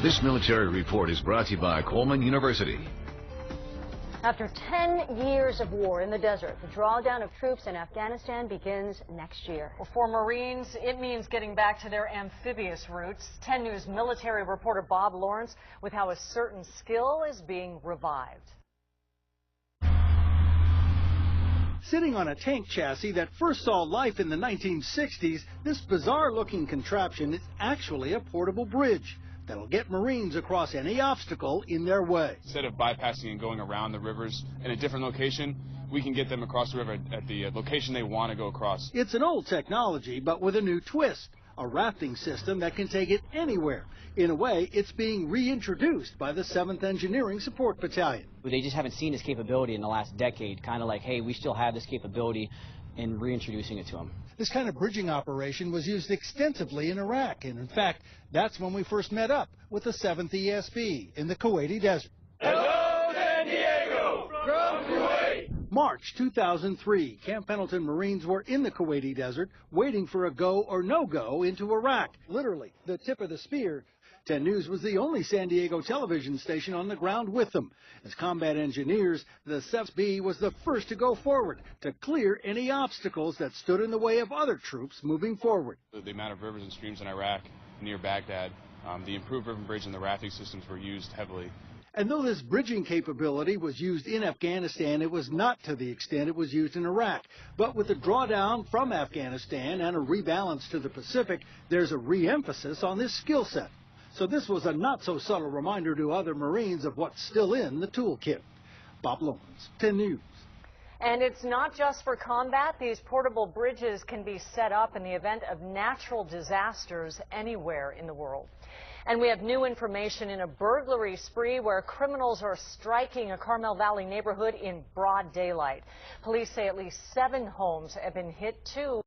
This military report is brought to you by Coleman University. After 10 years of war in the desert, the drawdown of troops in Afghanistan begins next year. Well, for Marines, it means getting back to their amphibious roots. 10 News military reporter Bob Lawrence with how a certain skill is being revived. Sitting on a tank chassis that first saw life in the 1960s, this bizarre-looking contraption is actually a portable bridge that'll get Marines across any obstacle in their way. Instead of bypassing and going around the rivers in a different location, we can get them across the river at the location they want to go across. It's an old technology, but with a new twist, a rafting system that can take it anywhere. In a way, it's being reintroduced by the 7th Engineering Support Battalion. They just haven't seen this capability in the last decade, kind of like, hey, we still have this capability, and reintroducing it to them. This kind of bridging operation was used extensively in Iraq, and in fact, that's when we first met up with the 7th ESB in the Kuwaiti desert. Hello, San Diego, from Kuwait. March 2003, Camp Pendleton Marines were in the Kuwaiti desert waiting for a go or no-go into Iraq. Literally, the tip of the spear. 10 News was the only San Diego television station on the ground with them. As combat engineers, the 7th was the first to go forward to clear any obstacles that stood in the way of other troops moving forward. The amount of rivers and streams in Iraq near Baghdad, the improved river bridge and the rafting systems were used heavily. And though this bridging capability was used in Afghanistan, it was not to the extent it was used in Iraq. But with the drawdown from Afghanistan and a rebalance to the Pacific, there's a re-emphasis on this skill set. So this was a not-so-subtle reminder to other Marines of what's still in the toolkit. Bob Lawrence, 10 News. And it's not just for combat. These portable bridges can be set up in the event of natural disasters anywhere in the world. And we have new information in a burglary spree where criminals are striking a Carmel Valley neighborhood in broad daylight. Police say at least 7 homes have been hit too.